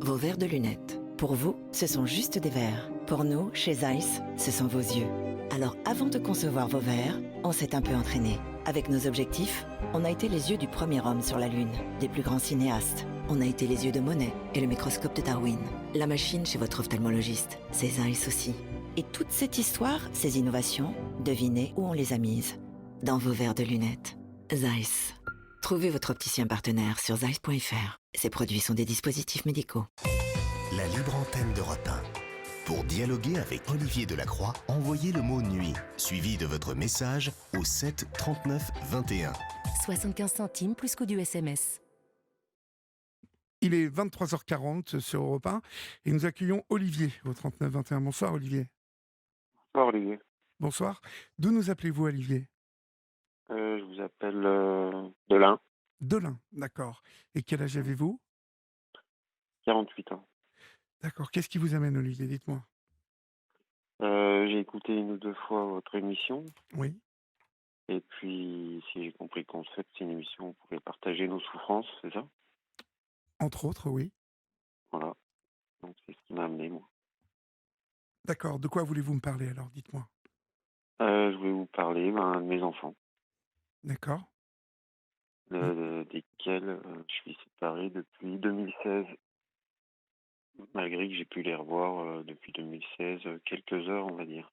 vos verres de lunettes. Pour vous, ce sont juste des verres. Pour nous, chez Zeiss, ce sont vos yeux. Alors avant de concevoir vos verres, on s'est un peu entraîné. Avec nos objectifs, on a été les yeux du premier homme sur la Lune, des plus grands cinéastes. On a été les yeux de Monet et le microscope de Darwin. La machine chez votre ophtalmologiste, c'est Zeiss aussi. Et toute cette histoire, ces innovations, devinez où on les a mises. Dans vos verres de lunettes. Zeiss. Trouvez votre opticien partenaire sur zeiss.fr. Ces produits sont des dispositifs médicaux. La libre antenne d'Europe 1. Pour dialoguer avec Olivier Delacroix, envoyez le mot nuit, suivi de votre message au 7 39 21. 75 centimes plus coût du SMS. Il est 23h40 sur Europe 1 et nous accueillons Olivier au 39 21. Bonsoir Olivier. Bonsoir Olivier. Bonsoir. D'où nous appelez-vous Olivier? Je vous appelle de l'Ain, Delin, d'accord. Et quel âge avez-vous? 48 ans. D'accord. Qu'est-ce qui vous amène Olivier? Dites-moi. J'ai écouté une ou deux fois votre émission Oui. et puis si j'ai compris le concept, c'est une émission où vous pouvez partager nos souffrances, c'est ça? Entre autres, oui. Voilà, donc c'est ce qui m'a amené moi. D'accord. De quoi voulez-vous me parler alors? Dites-moi. Je voulais vous parler de mes enfants, D'accord. Mm. desquels je suis séparé depuis 2016, malgré que j'ai pu les revoir depuis 2016, quelques heures on va dire.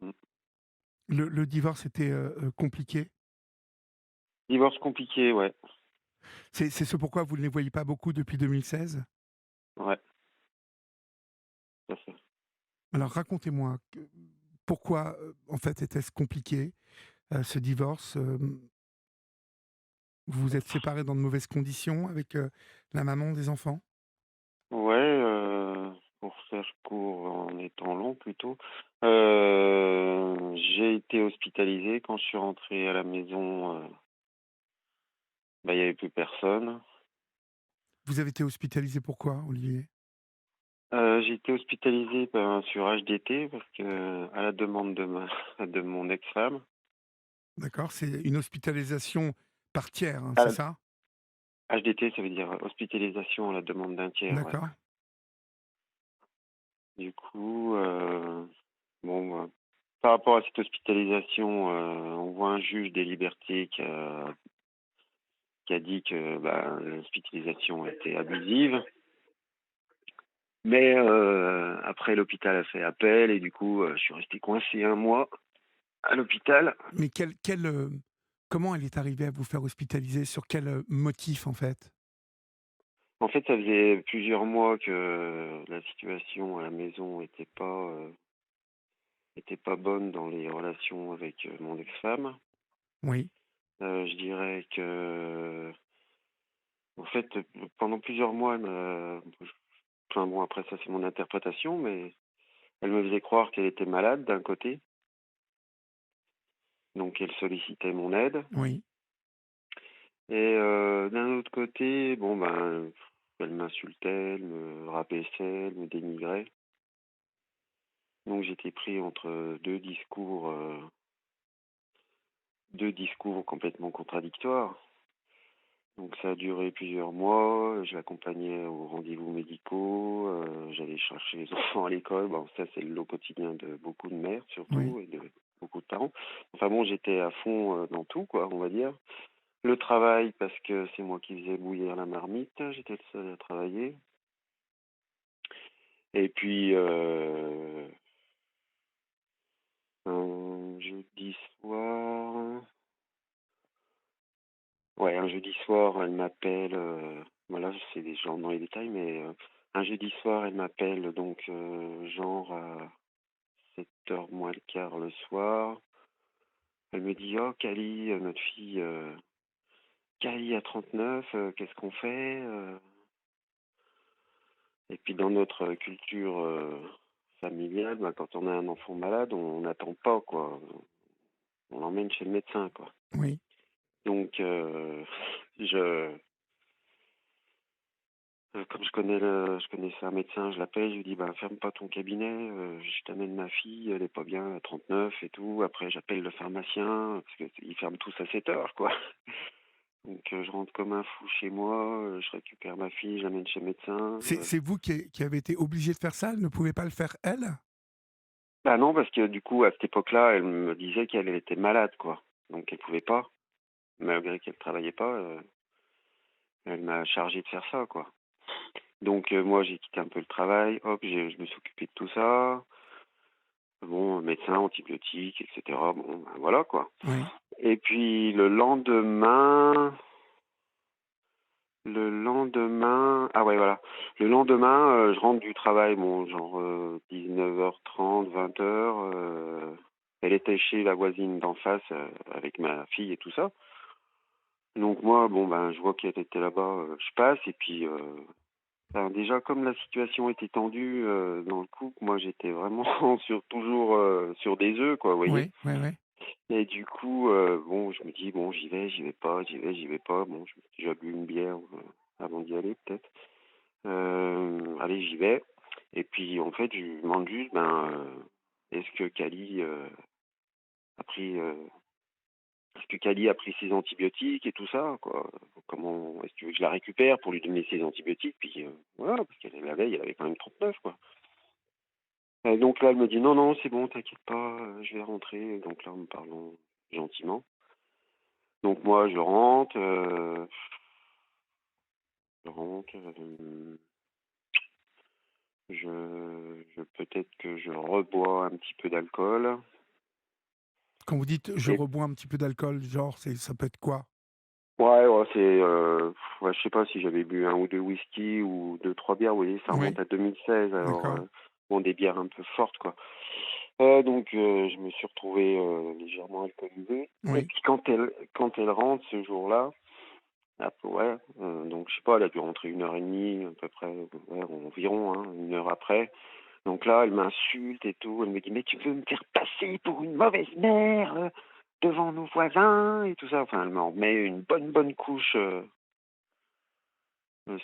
Mm. Le divorce était compliqué. Divorce compliqué, ouais. C'est ce pourquoi vous ne les voyez pas beaucoup depuis 2016? Ouais, tout à fait. Alors racontez-moi, pourquoi en fait était-ce compliqué ce divorce? Vous vous êtes séparés dans de mauvaises conditions avec la maman des enfants? Ouais, pour faire court en étant long plutôt, j'ai été hospitalisé. Quand je suis rentré à la maison, il y avait plus personne. Vous avez été hospitalisé pourquoi, Olivier? J'ai été hospitalisé, sur HDT parce que à la demande de ma de mon ex-femme. D'accord, c'est une hospitalisation par tiers, hein, À c'est la ça? HDT, ça veut dire hospitalisation à la demande d'un tiers, ouais. D'accord. Du coup, par rapport à cette hospitalisation, on voit un juge des libertés qui a dit que l'hospitalisation était abusive. Mais après, l'hôpital a fait appel et du coup, je suis resté coincé un mois à l'hôpital. Mais comment elle est arrivée à vous faire hospitaliser? Sur quel motif, en fait? En fait, ça faisait plusieurs mois que la situation à la maison était pas bonne dans les relations avec mon ex-femme. Oui, Je dirais que, en fait, pendant plusieurs mois, enfin bon, après ça c'est mon interprétation, mais elle me faisait croire qu'elle était malade d'un côté, donc elle sollicitait mon aide. oui. Et d'un autre côté, elle m'insultait, elle me rabaissait, elle me dénigrait. Donc j'étais pris entre deux discours complètement contradictoires. Donc ça a duré plusieurs mois, je l'accompagnais aux rendez-vous médicaux, j'allais chercher les enfants à l'école. Bon, ça c'est le lot quotidien de beaucoup de mères Oui. surtout et de beaucoup de parents. Enfin bon, j'étais à fond dans tout, quoi, on va dire. Le travail, parce que c'est moi qui faisais bouillir la marmite, j'étais le seul à travailler. Et puis, un jeudi soir, un jeudi soir, elle m'appelle, voilà, c'est des gens dans les détails, mais un jeudi soir, elle m'appelle donc genre à 7h moins le quart le soir. Elle me dit: «Oh Cali, notre fille, Cali a 39, qu'est-ce qu'on fait?» Et puis dans notre culture familiale, quand on a un enfant malade, on n'attend pas, quoi. On l'emmène chez le médecin, quoi. Oui. Donc, je, comme je connaissais un médecin, je l'appelle, je lui dis: ferme pas ton cabinet, je t'amène ma fille, elle est pas bien à 39 et tout. Après, j'appelle le pharmacien, parce qu'ils ferment tous à 7h, quoi. Donc je rentre comme un fou chez moi, je récupère ma fille, je l'amène chez le médecin. C'est vous qui avez été obligé de faire ça? Elle ne pouvait pas le faire, elle? Bah non, parce que du coup, à cette époque-là, elle me disait qu'elle était malade, quoi. Donc elle pouvait pas, malgré qu'elle travaillait pas, elle m'a chargé de faire ça, quoi. Donc moi, j'ai quitté un peu le travail, hop, je me suis occupé de tout ça. Bon, médecin, antibiotiques, etc. Bon, ben voilà, quoi. Oui. Et puis ah ouais, voilà. Le lendemain, je rentre du travail, bon, genre 19h30, 20h. Elle était chez la voisine d'en face avec ma fille et tout ça. Donc moi, bon, ben, je vois qu'elle était là-bas, je passe et puis ben, déjà comme la situation était tendue dans le couple, moi j'étais vraiment toujours sur des œufs, quoi, vous voyez. Oui, oui, oui. Et du coup, bon, je me dis, bon, j'y vais pas, j'y vais pas. Bon, j'ai déjà bu une bière avant d'y aller, peut-être. Allez, j'y vais. Et puis, en fait, je lui demande juste, ben, est-ce que Cali a pris, est-ce que Cali a pris ses antibiotiques et tout ça, quoi. Comment, est-ce que tu veux que je la récupère pour lui donner ses antibiotiques? Puis, voilà, parce qu'elle la veille, elle avait quand même 39, quoi. Et donc là, elle me dit, non, non, c'est bon, t'inquiète pas, je vais rentrer. Donc là, en me parlant gentiment. Donc moi, je rentre, peut-être que je rebois un petit peu d'alcool. Quand vous dites: «Je Et rebois un petit peu d'alcool», genre, ça peut être quoi? ouais, ouais, ouais, je sais pas si j'avais bu un ou 2 whisky ou deux trois bières, vous voyez, ça remonte Oui, à 2016, alors d'accord. bon, des bières un peu fortes, quoi. Donc je me suis retrouvé légèrement alcoolisé. Et Oui. puis quand elle rentre ce jour-là, ouais, donc je sais pas, elle a dû rentrer 1h30 à peu près, ouais, environ, hein, 1 heure après. Donc là, elle m'insulte et tout. Elle me dit, mais tu veux me faire passer pour une mauvaise mère devant nos voisins et tout ça. Enfin, elle m'en met une bonne couche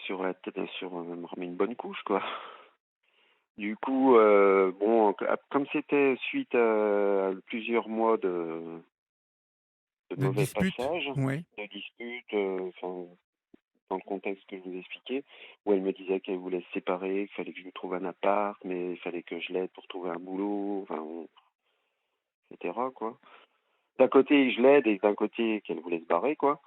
sur la tête, elle me remet une bonne couche, quoi. Du coup, bon, comme c'était suite à plusieurs mois de De mauvais dispute? passages, Oui. de disputes, enfin, dans le contexte que je vous expliquais, où elle me disait qu'elle voulait se séparer, qu'il fallait que je lui trouve un appart, mais il fallait que je l'aide pour trouver un boulot, enfin, etc., quoi. D'un côté, je l'aide et d'un côté, qu'elle voulait se barrer, quoi.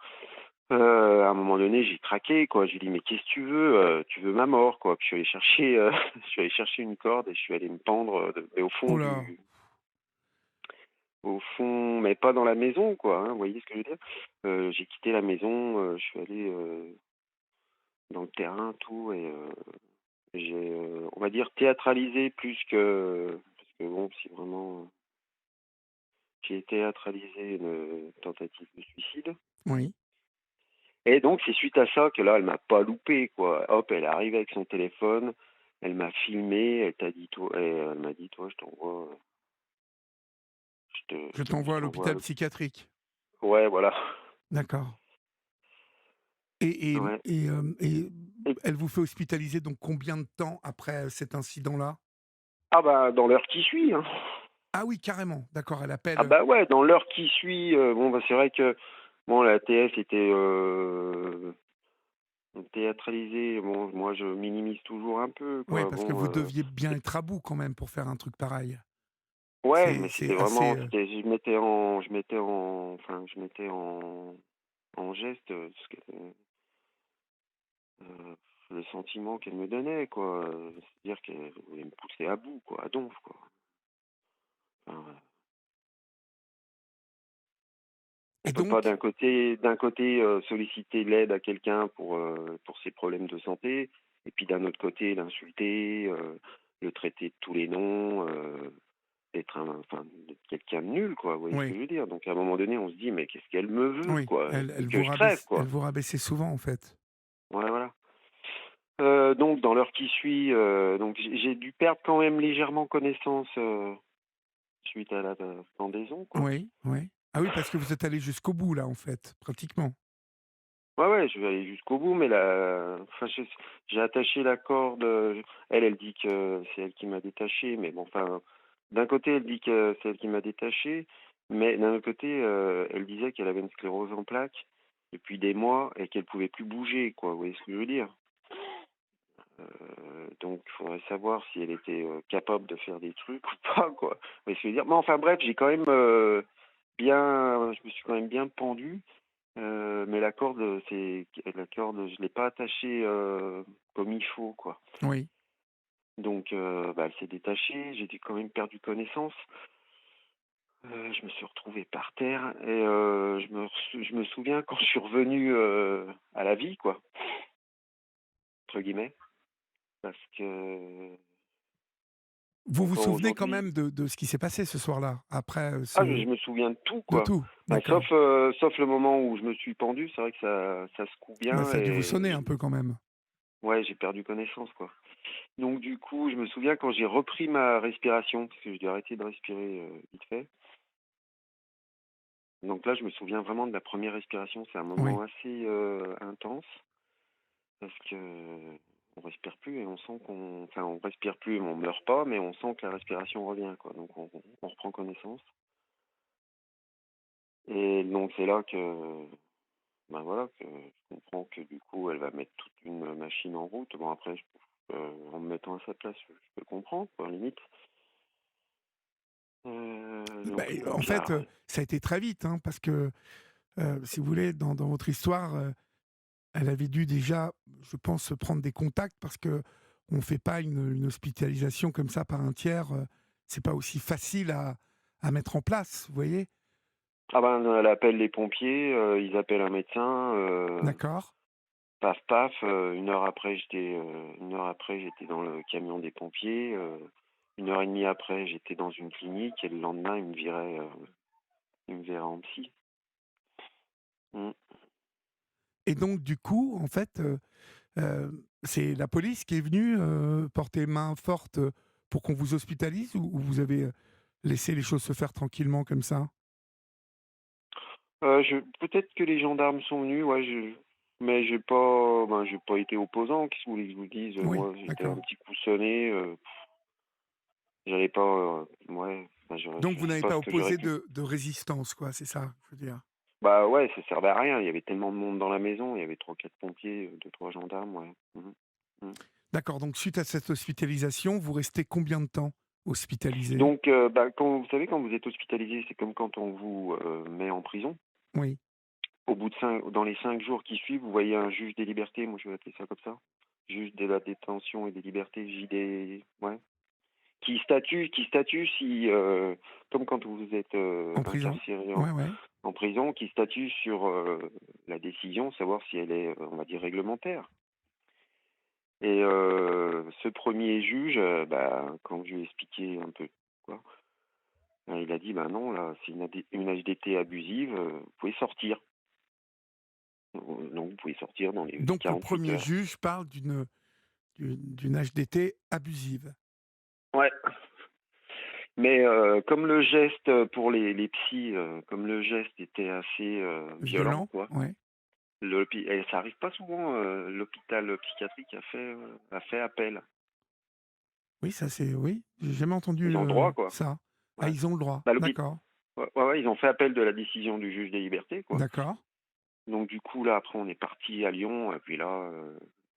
À un moment donné, j'ai craqué, quoi. J'ai dit, mais qu'est-ce que tu veux ma mort, quoi. Puis je suis allé chercher, je suis allé chercher une corde et je suis allé me pendre, mais Oh là! au fond, mais pas dans la maison, quoi, hein, vous voyez ce que je veux dire? J'ai quitté la maison, je suis allé dans le terrain, tout, et j'ai, on va dire, théâtralisé plus que, parce que bon, si vraiment, j'ai théâtralisé une tentative de suicide. Oui. Et donc, c'est suite à ça que là, elle m'a pas loupé, quoi. Hop, elle arrive avec son téléphone, elle m'a filmé, elle m'a dit, toi, Je t'envoie je à t'envoie, l'hôpital psychiatrique. ouais, voilà. D'accord. Et et Ouais. et Et, elle vous fait hospitaliser donc combien de temps après cet incident-là? ah bah, dans l'heure qui suit, hein. Ah oui, carrément, d'accord, elle Ah appelle, bah ouais, dans l'heure qui suit, bon, bah, c'est vrai que, bon, la TS était théâtralisée. Bon, moi, je minimise toujours un peu, oui, quoi. parce que Bon, vous deviez bien être à bout quand même pour faire un truc pareil. ouais, mais C'est c'était assez, vraiment, je mettais en geste euh, le sentiment qu'elle me donnait, quoi. C'est-à-dire qu'elle voulait me pousser à bout, quoi, à donf, quoi. Enfin, on et peut pas donc d'un côté solliciter l'aide à quelqu'un pour ses problèmes de santé, et puis d'un autre côté l'insulter, le traiter de tous les noms, d'être quelqu'un de nul, quoi. Vous voyez ce que oui, je veux dire? Donc à un moment donné, on se dit, mais qu'est-ce qu'elle me veut, oui, quoi? Elle veut que je crève, elle quoi. vous rabaissait souvent, en fait. Ouais, voilà. Donc dans l'heure qui suit, donc j'ai dû perdre quand même légèrement connaissance suite à la pendaison, quoi. Oui, oui. Ah oui, parce que vous êtes allé jusqu'au bout là, en fait, pratiquement? Ouais, ouais, je vais aller jusqu'au bout, mais enfin, j'ai attaché la corde. Elle dit que c'est elle qui m'a détaché, mais bon, enfin, d'un côté, elle dit que c'est elle qui m'a détaché, mais d'un autre côté, elle disait qu'elle avait une sclérose en plaques depuis des mois et qu'elle pouvait plus bouger, quoi. Vous voyez ce que je veux dire? Donc, il faudrait savoir si elle était capable de faire des trucs ou pas, quoi. Vous voyez ce que je veux dire? Mais enfin, bref, j'ai quand même je me suis quand même bien pendu, mais la corde, je l'ai pas attachée comme il faut, quoi. Oui. Donc, elle s'est détachée, j'ai quand même perdu connaissance. Je me suis retrouvé par terre et je me souviens quand je suis revenu à la vie, quoi, entre guillemets, parce que Vous vous encore souvenez quand aujourd'hui, même de ce qui s'est passé ce soir-là, après, je me souviens de tout, de quoi. tout? Bah, sauf, D'accord. sauf le moment où je me suis pendu, c'est vrai que ça secoue Bah, bien ça a dû vous et sonner un peu quand même? ouais, j'ai perdu connaissance, quoi. Donc du coup, je me souviens quand j'ai repris ma respiration, parce que j'ai dû arrêter de respirer vite fait. Donc là, je me souviens vraiment de la première respiration. C'est un Oui. moment assez intense parce que on respire plus et on sent enfin, on respire plus, mais on meurt pas, mais on sent que la respiration revient, quoi. Donc on reprend connaissance. Et donc c'est là que, ben voilà, que je comprends que du coup, elle va mettre toute une machine en route. Bon après, en me mettant à sa place, je peux comprendre, quoi, limite. Bah, en Donc fait, là, ça a été très vite, hein, parce que, si vous voulez, dans votre histoire, elle avait dû déjà, je pense, se prendre des contacts parce qu'on ne fait pas une hospitalisation comme ça par un tiers, c'est pas aussi facile à mettre en place, vous voyez? ah ben, elle appelle les pompiers, ils appellent un médecin, D'accord. paf paf, 1 heure après j'étais dans le camion des pompiers, 1 heure et demie après j'étais dans une clinique et le lendemain ils me viraient en psy. Mmh. Et donc du coup, en fait, c'est la police qui est venue, porter main forte, pour qu'on vous hospitalise ou vous avez, laissé les choses se faire tranquillement comme ça? Je peut-être que les gendarmes sont venus, ouais, mais j'ai pas été opposant, qu'est-ce que vous voulez que je vous dise? Oui, Moi j'étais un d'accord. petit coup sonné, j'allais pas, ouais, enfin Donc je vous sais n'avez pas pas ce que j'aurais opposé pu. de résistance, quoi, c'est ça, je veux dire? Bah, ouais, ça servait à rien, il y avait tellement de monde dans la maison, il y avait trois quatre pompiers, 2-3 gendarmes, ouais. Mmh. Mmh. D'accord, donc suite à cette hospitalisation, vous restez combien de temps hospitalisé? Donc, quand vous savez, quand vous êtes hospitalisé, c'est comme quand on vous met en prison. Oui, Au bout dans les 5 jours qui suivent, vous voyez un juge des libertés, moi je vais appeler ça comme ça. Juge de la détention et des libertés, JD, ouais. Qui statue si, comme quand vous êtes en prison? incarcéré Ouais, ouais. en prison, qui statue sur la décision, savoir si elle est, on va dire, réglementaire. Et ce premier juge, quand je lui ai expliqué un peu quoi, il a dit: «Ben non, là, c'est une HDT abusive, vous pouvez sortir. Donc vous pouvez sortir dans les Donc le 48 premier heures». juge parle d'une HDT abusive? Ouais, mais comme le geste pour les psys, comme le geste était assez violent, Violent? quoi, Ouais. et ça arrive pas souvent, l'hôpital psychiatrique a fait appel. Oui, ça c'est oui, j'ai jamais entendu, Ils ont le droit, quoi. ça. Ah, Ouais. ils ont le droit, Bah, d'accord, ouais, ouais, ouais, ils ont fait appel de la décision du juge des libertés, quoi. d'accord. Donc du coup, là, après, on est parti à Lyon, et puis là,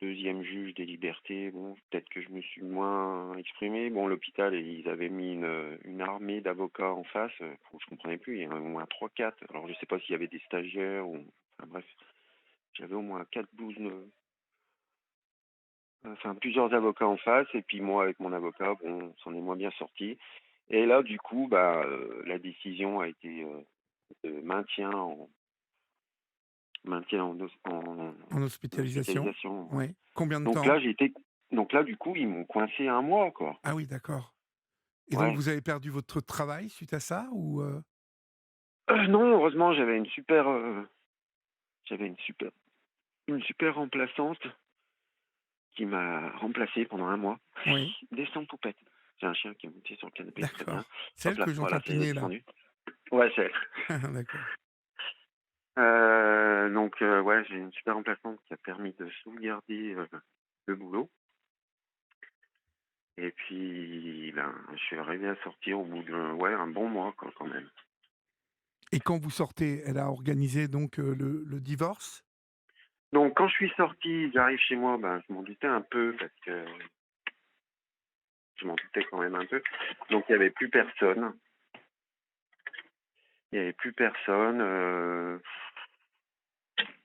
2e juge des libertés, bon, peut-être que je me suis moins exprimé. Bon, l'hôpital, ils avaient mis une armée d'avocats en face, je comprenais plus, il y en avait au moins 3-4. Alors je sais pas s'il y avait des stagiaires ou... Enfin bref, j'avais au moins 4-12, enfin plusieurs avocats en face, et puis moi avec mon avocat, bon, on s'en est moins bien sorti. Et là, du coup, la décision a été de maintien En en hospitalisation? hospitalisation, ouais. Oui. Combien de Donc temps? là, du coup, ils m'ont coincé 1 mois, quoi. Ah oui, d'accord. Et donc Ouais. vous avez perdu votre travail suite à ça ou Non, heureusement, j'avais une super remplaçante qui m'a remplacé pendant 1 mois. Oui, Descends, poupette. J'ai un chien qui est monté sur le canapé, très bien. d'accord. Hop Celle là, que voilà, j'entends c'est pigner là? descendu. Ouais, c'est D'accord. donc ouais, j'ai une super remplaçante qui a permis de sauvegarder le boulot. Et puis, je suis arrivé à sortir au bout de, ouais, un bon mois, quoi, quand même. Et quand vous sortez, elle a organisé donc le divorce? Donc quand je suis sorti, j'arrive chez moi, ben, je m'en doutais un peu parce que je m'en doutais quand même un peu. Donc il y avait plus personne. Il y avait plus personne.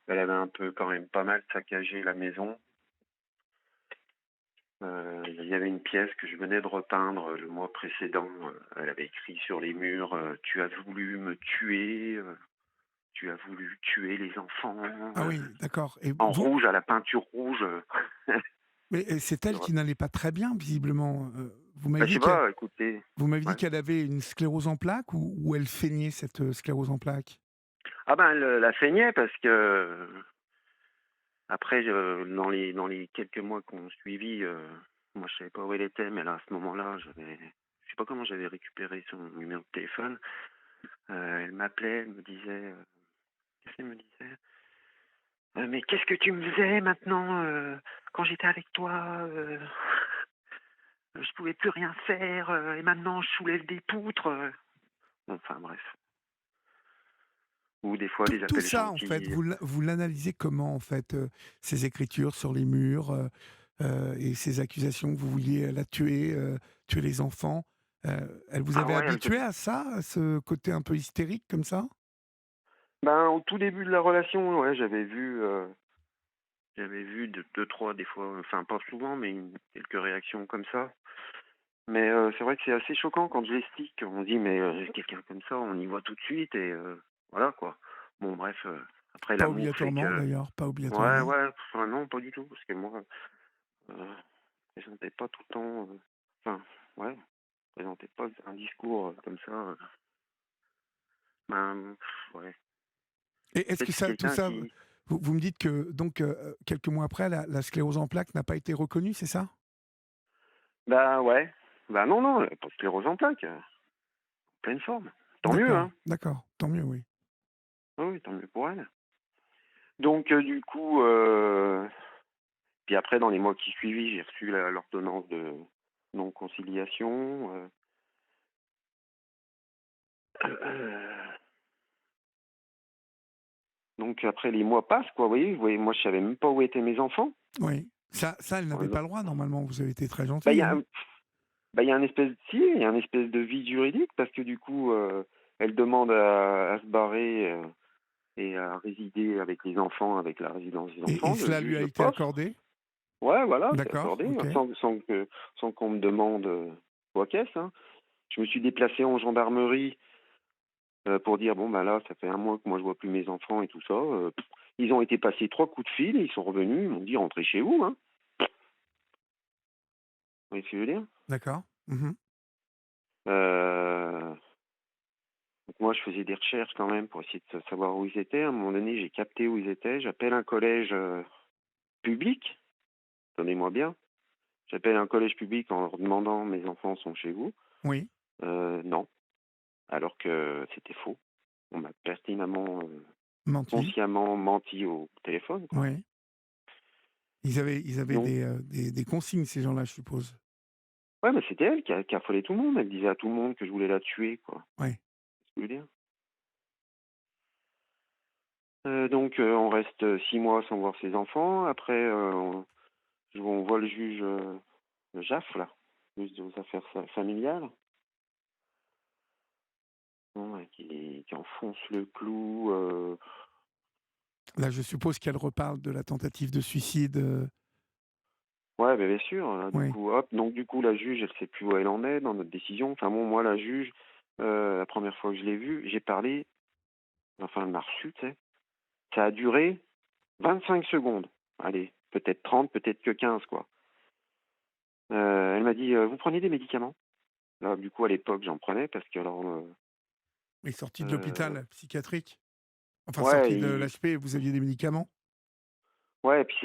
Elle avait un peu quand même pas mal saccagé la maison. Il y avait une pièce que je venais de repeindre le mois précédent. Elle avait écrit sur les murs «Tu as voulu me tuer, tu as voulu tuer les enfants», Ah oui, d'accord. Et en vous rouge, à la peinture rouge. mais c'est elle qui n'allait pas très bien visiblement, vous m'avez Bah, je dit sais qu'elle pas, écoutez, ouais. avait une sclérose en plaques ou elle feignait cette, sclérose en plaques? Ah ben, elle la feignait parce que après, dans les quelques mois qu'on suivi, moi je savais pas où elle était, mais là, à ce moment-là, je sais pas comment j'avais récupéré son numéro de téléphone. Elle m'appelait, elle me disait, qu'est-ce qu'elle me disait? Mais qu'est-ce que tu me faisais maintenant, quand j'étais avec toi, je pouvais plus rien faire, et maintenant je soulève des poutres, enfin bref. Ou des fois des Tout appels ça en fait, gentils. vous l'analysez comment en fait, ces écritures sur les murs, et ces accusations que vous vouliez la tuer, tuer les enfants? Elle vous Ah avait ouais, elle se habitué à ça, à ce côté un peu hystérique comme ça? ben, au tout début de la relation, ouais, j'avais vu deux 3 des fois, enfin pas souvent, mais quelques réactions comme ça. Mais c'est vrai que c'est assez choquant quand je l'explique. On dit: «Mais quelqu'un comme ça, on y voit tout de suite» et voilà quoi. Bon bref, après Pas l'amour fait obligatoirement que d'ailleurs, pas ouais, obligatoirement. ouais, enfin non, pas du tout, parce que moi, je présentais pas tout le temps, enfin, ouais, je présentais pas un discours, comme ça, ben, ouais. Et est-ce Peut-être que c'est ça tout quelqu'un ça, qui vous me dites que donc, quelques mois après la sclérose en plaques n'a pas été reconnue, c'est ça? bah ouais, bah non, non, pas de sclérose en plaques, pleine forme. Tant mieux, D'accord, hein. d'accord, tant mieux, oui. Oui, oui, tant mieux pour elle. Donc du coup, puis après dans les mois qui suivis, j'ai reçu l'ordonnance de non-conciliation, donc après les mois passent quoi, vous voyez, moi je savais même pas où étaient mes enfants. Oui. Ça elle n'avait Ouais, pas le droit normalement, vous avez été très bah, il y gentil, a hein? un il y a un espèce si, il y a un espèce de vide juridique parce que du coup, elle demande à se barrer, et à résider avec les enfants, avec la résidence des Et enfants, le cela lui juge a le été poste. accordé? Ouais, voilà, c'est D'accord, accordé, OK. sans qu'on me demande, quoi qu'est-ce, hein. Je me suis déplacé en gendarmerie, pour dire: «Bon, bah, là, ça fait un mois que moi je vois plus mes enfants et tout ça», ils ont été passer 3 coups de fil, ils sont revenus, ils m'ont dit: «Rentrez chez vous, hein». Vous voyez ce que je veux dire? D'accord. Mmh. Heu, donc moi je faisais des recherches quand même pour essayer de savoir où ils étaient. À un moment donné, j'ai capté où ils étaient. J'appelle un collège, public, tenez-moi bien. J'appelle un collège public en leur demandant: «Mes enfants sont chez vous?» Oui, Non, alors que c'était faux. On m'a pertinemment, menti. consciemment menti au téléphone, quoi. Oui. Ils avaient Donc des consignes ces gens-là, je suppose? ouais, mais c'était elle qui affolait tout le monde. Elle disait à tout le monde que je voulais la tuer, quoi. Oui. Tu veux dire? Donc on reste, 6 mois sans voir ses enfants. Après, on voit le juge, le JAF là, juge aux affaires familiales, ouais, qui enfonce le clou, Là, je suppose qu'elle reparle de la tentative de suicide, ouais, beh, bien sûr, du oui. coup, hop, donc du coup, la juge, elle sait plus où elle en est dans notre décision. Enfin bon, moi, la juge, la première fois que je l'ai vue, j'ai parlé, enfin, elle m'a reçu, tu sais. Ça a duré 25 secondes. Allez, peut-être 30, peut-être que 15, quoi. Elle m'a dit: «Vous prenez des médicaments?» Alors du coup, à l'époque, j'en prenais parce que alors, Et sortie de heu, l'hôpital psychiatrique? Enfin, ouais, sortie de l'HP, vous aviez des médicaments? ouais, et puis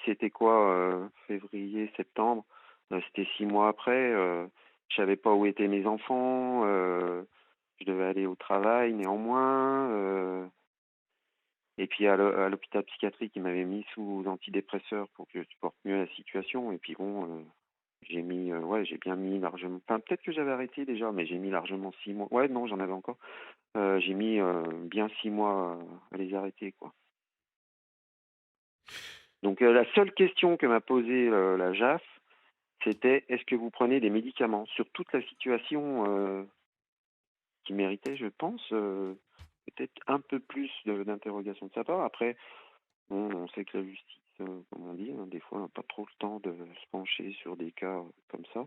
c'était quoi, février, septembre, c'était 6 mois après, je savais pas où étaient mes enfants, je devais aller au travail néanmoins, et puis à l'hôpital psychiatrique, ils m'avaient mis sous antidépresseurs pour que je supporte mieux la situation et puis bon, Ouais, j'ai bien mis largement. Enfin, peut-être que j'avais arrêté déjà, mais j'ai mis largement 6 mois. Ouais, non, j'en avais encore. J'ai mis bien 6 mois à les arrêter, quoi. Donc la seule question que m'a posée la JAF, c'était: est-ce que vous prenez des médicaments? Sur toute la situation qui méritait, je pense, peut-être un peu plus d'interrogation de sa part. Après, bon, on sait que la justice, comme on dit, hein, des fois, n'a pas trop le temps de se pencher sur des cas comme ça.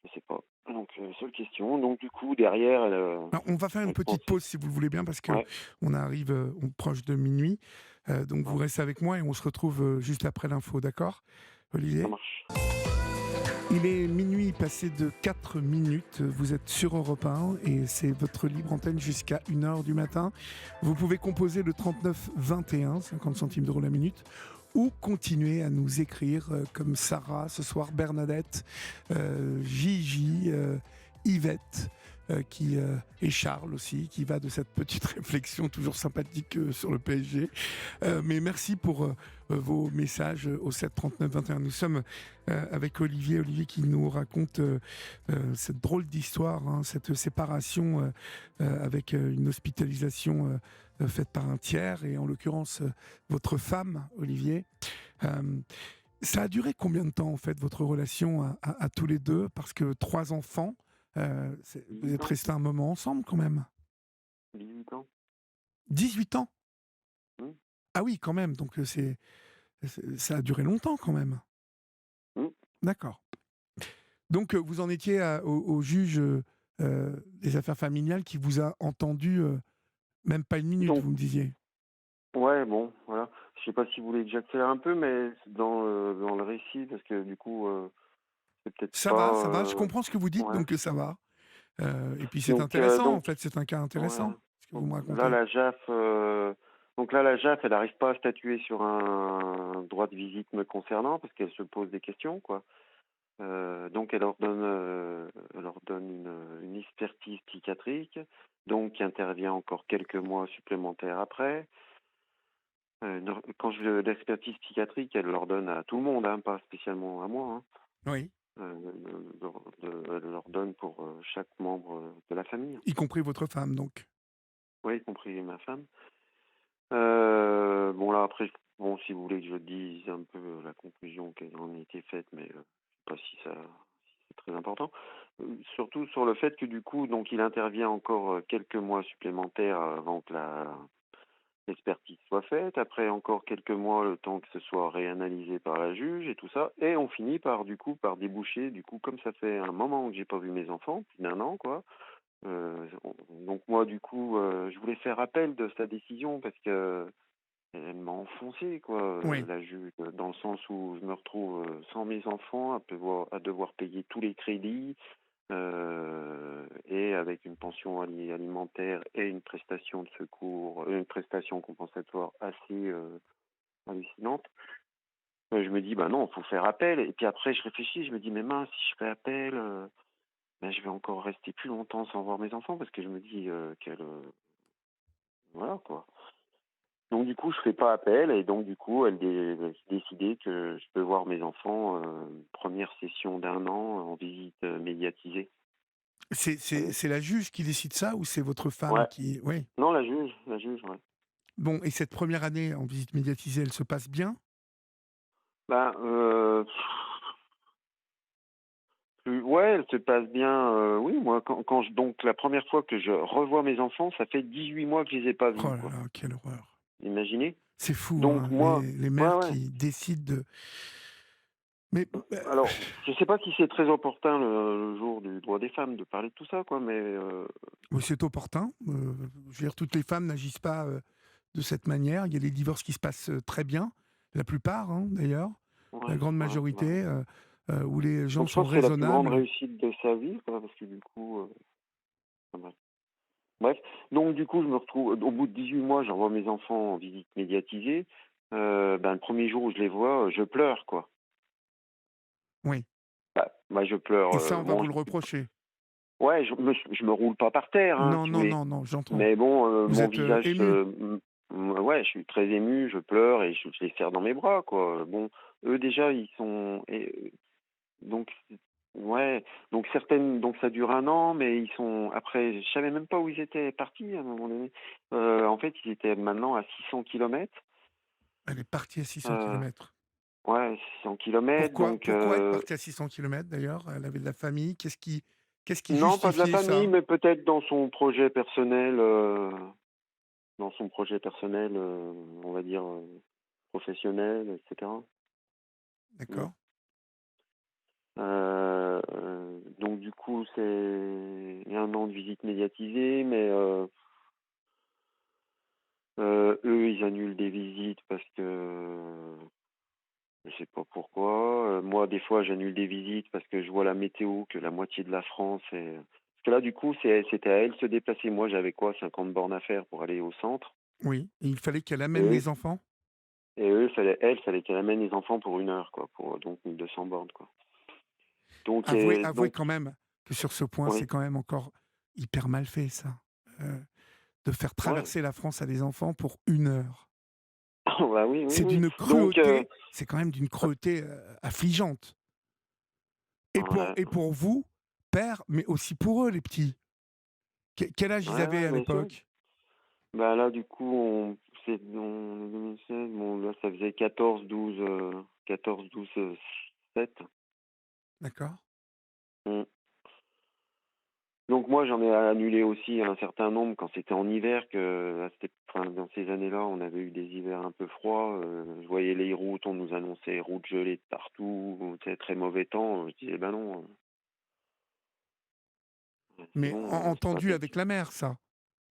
Je sais pas. Donc, seule question. Donc, du coup, derrière, Alors, on va faire une elle petite pensait. pause si vous le voulez bien parce que Ouais, on arrive proche de minuit. Donc vous ouais, restez avec moi et on se retrouve juste après l'info, d'accord, ça Olivier? marche. Il est minuit passé de 4 minutes, vous êtes sur Europe 1 et c'est votre libre antenne jusqu'à 1h du matin. Vous pouvez composer le 39 21, 50 centimes d'euros la minute, ou continuer à nous écrire comme Sarah, ce soir Bernadette, Gigi, Yvette, et Charles aussi, qui va de cette petite réflexion toujours sympathique sur le PSG. Mais merci pour vos messages au 7 39 21. Nous sommes avec Olivier qui nous raconte cette drôle d'histoire, hein, cette séparation avec une hospitalisation faite par un tiers, et en l'occurrence votre femme, Olivier. Euh, Ça a duré combien de temps en fait votre relation à tous les deux? Parce que 3 enfants, vous 18 êtes ans. restés un moment ensemble quand même. 18 ans. 18 ans. Hmm, Ah oui, quand même. Donc ça a duré longtemps quand même. hmm. D'accord. Donc vous en étiez au juge des affaires familiales qui vous a entendu même pas une minute, Donc, vous me disiez. ouais, bon, voilà. Je sais pas si vous voulez que j'accélère un peu, mais c'est dans le récit, parce que du coup, c'est peut-être pas. Ça va, je comprends ce que vous dites, Ouais. donc ça va. Et puis c'est Donc, intéressant, en fait, c'est un cas ouais. intéressant, ce que vous Donc me là, racontez. la JAF, elle n'arrive pas à statuer sur un droit de visite me concernant parce qu'elle se pose des questions, quoi. Donc elle ordonne une expertise psychiatrique, donc qui intervient encore quelques mois supplémentaires après. L'expertise psychiatrique, elle l'ordonne à tout le monde, hein, pas spécialement à moi, hein. Oui, Elle l'ordonne pour chaque membre de la famille, y compris votre femme, donc. oui, y compris ma femme. Bon là après, bon si vous voulez que je dise un peu la conclusion qui en a été faite, mais je sais pas si c'est très important. Surtout sur le fait que du coup, donc il intervient encore quelques mois supplémentaires avant que l'expertise soit faite. Après encore quelques mois, le temps que ce soit réanalysé par la juge et tout ça. Et on finit par du coup par déboucher. Du coup, comme ça fait un moment que j'ai pas vu mes enfants, plus d'un an quoi. Donc moi du coup, je voulais faire appel de sa décision parce que elle m'a enfoncé, quoi, Oui. la juge, dans le sens où je me retrouve sans mes enfants, à devoir payer tous les crédits, et avec une pension alimentaire et une prestation de secours, une prestation compensatoire assez hallucinante. Je me dis, bah non, il faut faire appel. Et puis après, je réfléchis, je me dis, mais mince, si je fais appel, ben, je vais encore rester plus longtemps sans voir mes enfants, parce que je me dis voilà, quoi. Donc du coup, je fais pas appel et donc du coup, elle a décidé que je peux voir mes enfants, première session d'1 an en visite médiatisée. Vous voyez. C'est la juge qui décide ça ou c'est votre femme Ouais. qui... Oui. Non, la juge, ouais. Bon, et cette première année en visite médiatisée, elle se passe bien? Ben, ouais, elle se passe bien. Oui, moi, donc la première fois que je revois mes enfants, ça fait 18 mois que je les ai pas Oh vus, là quoi. là, quelle horreur. Imaginez. C'est fou, Donc hein, moi, les ouais, mères ouais. qui décident de... Mais Alors, je sais pas si c'est très opportun le jour du droit des femmes de parler de tout ça, quoi, mais oui, c'est opportun. Je veux dire, toutes les femmes n'agissent pas de cette manière. Il y a des divorces qui se passent très bien, la plupart hein, d'ailleurs, la ouais, grande ouais, bah. majorité, où les gens Donc je sont pense que c'est la plus grande raisonnables. réussite de sa vie, quoi, parce que du coup, enfin, bref. Bref, donc du coup, je me retrouve au bout de 18 mois, j'envoie mes enfants en visite médiatisée. Ben, le premier jour où je les vois, je pleure, quoi. Oui. Bah, moi, je pleure. Et ça, on va Bon, vous le reprocher. ouais, je me roule pas par terre, hein, Non, si vous non, voulez. non, non, j'entends. Mais bon, Vous mon êtes visage, ému. ouais, je suis très ému, je pleure et je les serre dans mes bras, quoi. Bon, eux déjà, ils sont donc ouais, donc certaines, donc ça dure un an, mais ils sont après, je savais même pas où ils étaient partis à un moment donné. En fait, ils étaient maintenant à 600 kilomètres. Elle est partie à 600 Euh, kilomètres. ouais, 600 kilomètres, donc Pourquoi être partie à 600 kilomètres d'ailleurs? Elle avait de la famille. Qu'est-ce qui non, pas de la justifiait famille, ça? mais peut-être dans son projet personnel, on va dire professionnel, etc. Mm. D'accord. Donc du coup, c'est un an de visite médiatisée, mais eux, ils annulent des visites parce que je sais pas pourquoi. Moi, des fois, j'annule des visites parce que je vois la météo, que la moitié de la France est... Parce que là, du coup, c'était à elle de se déplacer. Moi, j'avais quoi, 50 bornes à faire pour aller au centre. Oui, et il fallait qu'elle Et amène eux, les enfants? fallait qu'elle amène les enfants pour 1 heure, quoi, pour donc 1200 bornes, quoi. Donc, Avouez quand même que sur ce point, c'est oui, quand même encore hyper mal fait ça, heu, de faire ouais. traverser la France à des enfants pour 1 heure. Bah oui, oui, C'est oui. d'une Donc, cruauté, c'est quand même d'une cruauté, affligeante ouais, et pour vous, père, mais aussi pour eux, les petits. Quel âge ils ouais, avaient ouais, à bien sûr. l'époque? Bah là, du coup, c'est en 2016, bon, là, ça faisait 14, 12, 7. D'accord. Mm. Donc moi, j'en ai annulé aussi un certain nombre quand c'était en hiver, enfin, dans ces années-là, on avait eu des hivers un peu froids. Je voyais les routes, on nous annonçait routes gelées de partout, tu sais, très mauvais temps. Je disais, ben non, c'est Mais bon, c'est pas entendu avec possible. la mère, ça?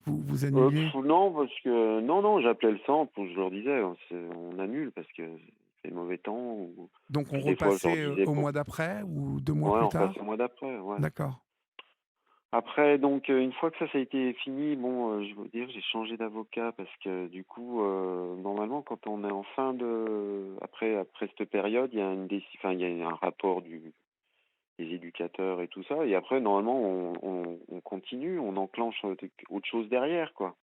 Vous annuliez? Non, parce que non, j'appelais le centre, je leur disais, on annule parce que c'est mauvais temps. Donc on Puis des fois, je leur repassait, disais, au mois d'après ou 2 mois ouais, plus on repasse tard? au mois d'après, ouais. D'accord. Après, donc, une fois que ça a été fini, bon, je veux dire, j'ai changé d'avocat parce que du coup, normalement, quand on est en fin de, après cette période, il y a enfin, il y a un rapport des éducateurs et tout ça, et après, normalement, on continue, on enclenche autre chose derrière, quoi.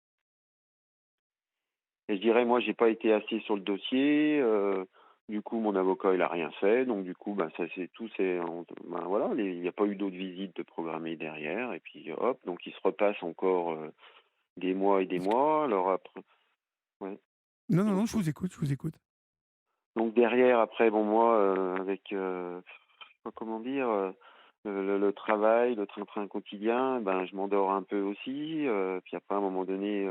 Et je dirais, moi, j'ai pas été assez sur le dossier. Du coup, mon avocat, il a rien fait. Donc, du coup, ben, ça, c'est tout. Ben, voilà, il n'y a pas eu d'autres visites de programmées derrière. Et puis, hop, donc, il se repasse encore des mois et des mois. Alors, après, ouais. Non, non, Donc, non, je vous écoute, je vous écoute. donc, derrière, après, bon, moi, avec, je sais pas comment dire, le travail, le train-train quotidien, ben, je m'endors un peu aussi. Puis après, à un moment donné,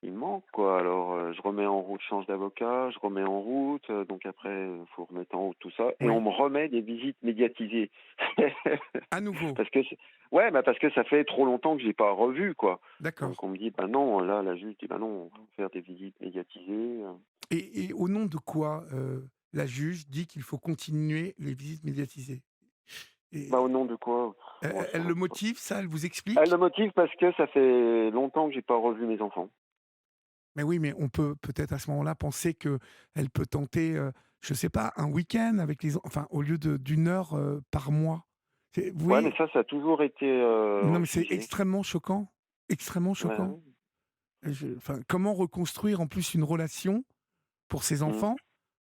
il me manque, quoi. Alors, je remets en route, je change d'avocat, je remets en route, donc après, il faut remettre en route tout ça, et on Oui. me remet des visites médiatisées. À nouveau? Parce que, ouais, bah parce que ça fait trop longtemps que j'ai pas revu, quoi. D'accord. Donc on me dit, bah non, là, la juge dit, bah non, on va faire des visites médiatisées. Et au nom de quoi, la juge dit qu'il faut continuer les visites médiatisées? Et Bah au nom de quoi? Moi, elle le motive ça? Elle vous Elle le explique? motive parce que ça fait longtemps que j'ai pas revu mes enfants. Mais oui, mais on peut peut-être à ce moment-là penser qu'elle peut tenter, je sais pas, un week-end avec les enfin au lieu de d'1 heure, par mois. Vous Ouais, mais voyez? ça a toujours été Non, mais c'est refusé. extrêmement choquant, extrêmement Ouais, choquant. ouais. Enfin, comment reconstruire en plus une relation pour ces Mm. enfants?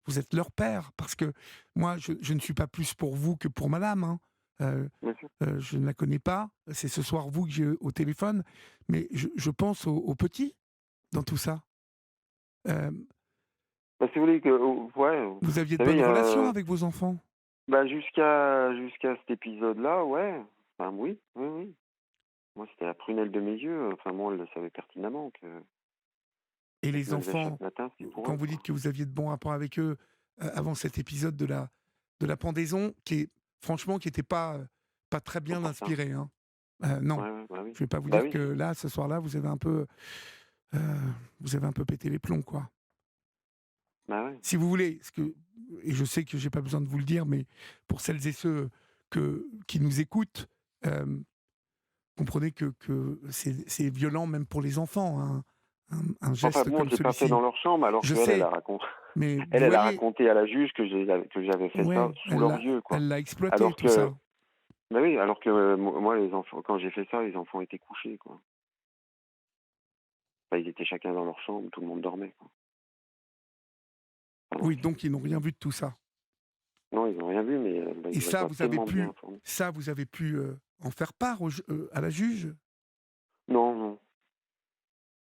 Vous êtes leur père, parce que moi, je ne suis pas plus pour vous que pour madame, hein. Bien sûr. Je ne la connais pas. C'est ce soir vous que j'ai au téléphone, mais je pense aux petits dans tout ça. Hem, Bah, si vous voulez que, ouais, vous vous aviez de bonnes savez, relations avec vos enfants? bah, jusqu'à cet épisode-là, ouais. Enfin, oui, oui, oui. Moi, c'était la prunelle de mes yeux. Enfin, moi, elle le savait pertinemment que Et quand je les me levais enfants, chaque matin, c'était pour quand eux, vous dites quoi. que vous aviez de bons rapports avec eux, avant cet épisode de la pendaison qui est franchement qui était pas très bien Opportun. inspiré, hein. Non, Ouais, ouais, bah oui. je vais pas vous Bah dire oui, que là, ce soir-là, heu, vous avez un peu pété les plombs, quoi. bah ouais. Si vous voulez, et je sais que j'ai pas besoin de vous le dire, mais pour celles et ceux qui nous écoutent, hem, comprenez que c'est violent même pour les enfants, un Enfin, geste moi, comme je l'ai pas fait celui-ci. dans leur chambre, alors Je qu'elle, elle sais, a raconté, mais vous elle a voyez, raconté à la juge que j'avais fait ça ouais, sous leurs yeux, quoi. elle l'a exploité Alors tout que, ça. bah oui, alors que moi, les enfants, quand j'ai fait ça, les enfants étaient couchés, quoi. Enfin, ils étaient chacun dans leur chambre, tout le monde dormait, quoi. Pendant Oui, que- donc ils n'ont rien vu de tout ça. Non, ils n'ont rien vu, mais Et ils doivent pas tellement bien informés. ça, vous avez pu en faire part à la juge? Non, non.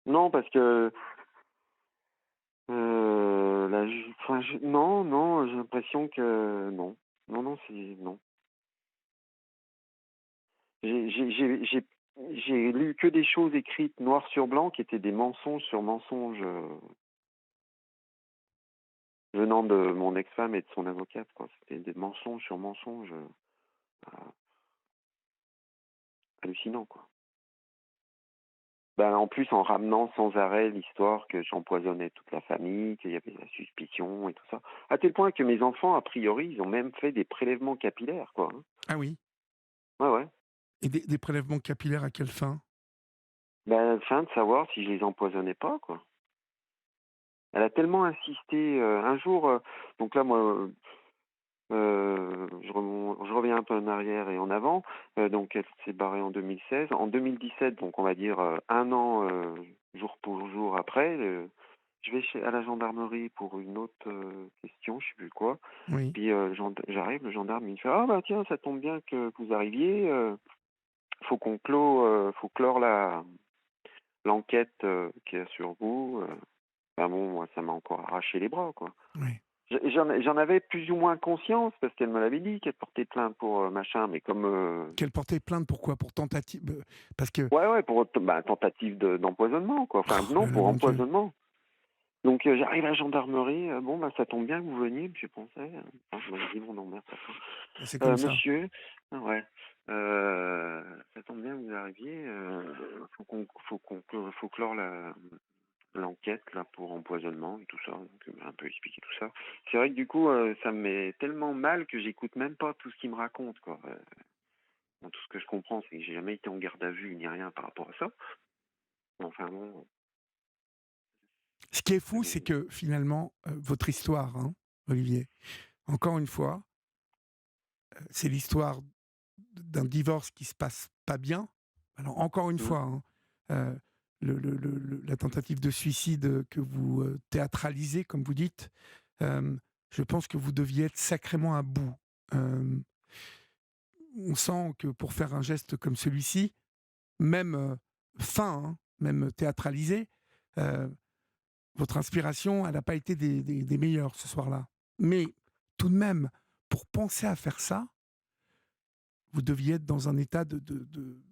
Non, parce que enfin, non, non, j'ai l'impression que non. Non, non, c'est non. J'ai j'ai lu que des choses écrites noir sur blanc qui étaient des mensonges sur mensonges, venant de mon ex-femme et de son avocate, quoi. C'était des mensonges sur mensonges, ah, hallucinants, quoi. Ben, en plus, en ramenant sans arrêt l'histoire que j'empoisonnais toute la famille, qu'il y avait la suspicion et tout ça. À tel point que mes enfants, a priori, ils ont même fait des prélèvements capillaires, quoi, hein. Ah oui? Ouais, ouais. Et des prélèvements capillaires à quelle fin? Ben, afin de savoir si je les empoisonnais pas, quoi. Elle a tellement insisté, un jour, donc là, moi, je reviens un peu en arrière et en avant, donc elle s'est barrée en 2016. En 2017, donc on va dire, 1 an, jour pour jour après, je vais à la gendarmerie pour une autre, question, je sais plus quoi. Oui. Puis, j'arrive, le gendarme il me fait: «Ah bah tiens, ça tombe bien que vous arriviez, faut clore l'enquête, qu'il y a sur vous». Bah bon, moi ça m'a encore arraché les bras, quoi. Oui. J'en avais plus ou moins conscience parce qu'elle me l'avait dit qu'elle portait plainte pour, machin, mais comme, Qu'elle portait plainte pourquoi? Pour tentative, parce que ouais, ouais, pour tentative d'empoisonnement, quoi. Enfin oh non, là là, pour mon Dieu, empoisonnement. Donc, j'arrive à la gendarmerie, bon, bah, ça tombe bien que vous veniez, puis je pensais, enfin, je m'avais dit: «Bon, non, merde, c'est comme ça. monsieur», ah ouais, «ça tombe bien que vous arriviez, faut clore l'enquête là pour empoisonnement et tout ça», donc il m'a un peu expliqué tout ça. C'est vrai que du coup, ça me met tellement mal que j'écoute même pas tout ce qu'il me raconte, quoi. Bon, tout ce que je comprends, c'est que j'ai jamais été en garde à vue ni rien par rapport à ça. Mais enfin bon, Ce qui est fou, c'est heu, que finalement, votre histoire, hein, Olivier, encore une fois, c'est l'histoire d'un divorce qui se passe pas bien. Alors encore une mmh, fois, hein, la tentative de suicide que vous théâtralisez, comme vous dites, euh, je pense que vous deviez être sacrément à bout. Euh, on sent que pour faire un geste comme celui-ci, même fin, hein, même théâtralisé, euh, votre inspiration, elle n'a pas été des meilleures ce soir-là. Mais tout de même, pour penser à faire ça, vous deviez être dans un état de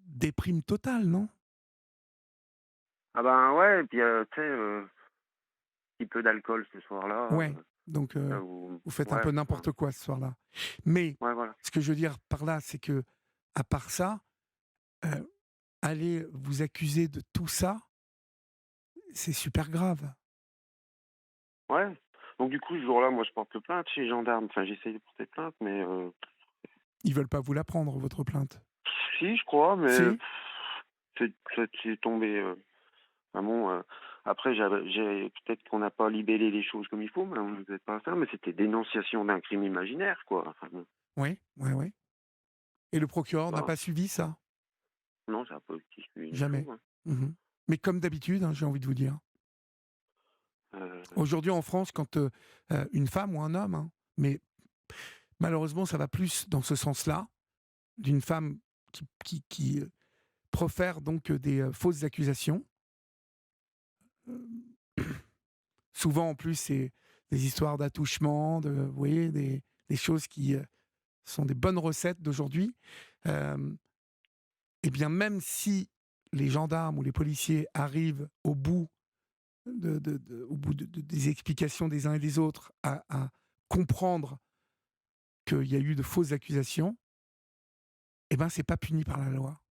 déprime totale, non? ah ben, ouais, et puis, tu sais, petit peu d'alcool ce soir-là, Ouais, donc ou vous faites un ouais, peu enfin, n'importe quoi ce soir-là. Mais ouais, voilà. ce que je veux dire par là, c'est que à part ça, heu, aller vous accuser de tout ça, c'est super grave. Ouais, donc du coup, ce jour-là, moi, je porte plainte chez les gendarmes. Enfin, j'essaye de porter plainte, mais Ils veulent pas vous la prendre votre plainte? si, je crois, mais Si? c'est tombé, vraiment, après j'ai peut-être qu'on n'a pas libellé les choses comme il faut, mais on ne faisait pas ça, mais c'était dénonciation d'un crime imaginaire, quoi. Enfin bon, Oui, ouais, ouais. Et le procureur n'a bah, pas suivi ça? non, ça a pas été suivi du tout, Jamais. hein. Mmh. Mais comme d'habitude, hein, j'ai envie de vous dire. Heu, Aujourd'hui en France, quand, une femme ou un homme, hein, mais malheureusement ça va plus dans ce sens-là, d'une femme qui profère donc des, fausses accusations. Hem, souvent en plus c'est des histoires d'attouchement, vous voyez, des choses qui, sont des bonnes recettes d'aujourd'hui. Hem, et bien même si les gendarmes ou les policiers arrivent au bout au bout des explications des uns et des autres à comprendre qu'il y a eu de fausses accusations, eh ben, c'est pas puni par la loi.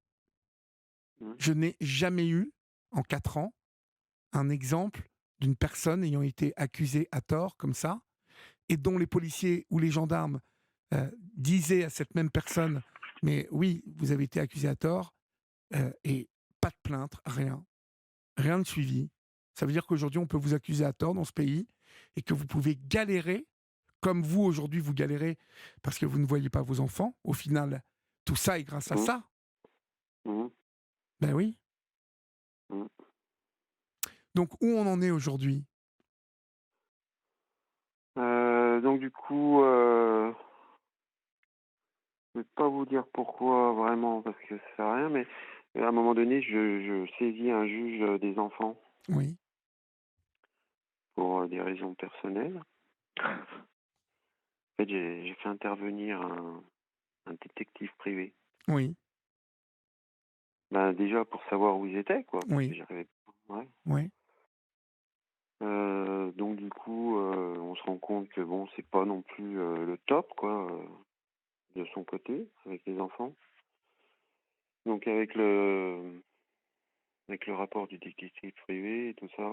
mmh, Je n'ai jamais eu, en 4 ans, un exemple d'une personne ayant été accusée à tort comme ça et dont les policiers ou les gendarmes, disaient à cette même personne: «Mais oui, vous avez été accusé à tort», et pas de plainte, rien. Rien de suivi. Ça veut dire qu'aujourd'hui, on peut vous accuser à tort dans ce pays et que vous pouvez galérer, comme vous, aujourd'hui, vous galérez parce que vous ne voyez pas vos enfants. Au final, tout ça est grâce à mmh, ça. mmh, Ben oui. mmh. Donc où on en est aujourd'hui? Donc du coup, je ne vais pas vous dire pourquoi vraiment, parce que ça sert à rien, mais à un moment donné, je saisis un juge des enfants Oui, pour des raisons personnelles. En fait, j'ai fait intervenir un détective privé. oui, Ben, déjà pour savoir où ils étaient, quoi, parce que oui, j'arrivais pas. Ouais. oui, Donc du coup, on se rend compte que bon, c'est pas non plus le top, quoi, de son côté, avec les enfants. Donc avec le rapport du détective privé et tout ça,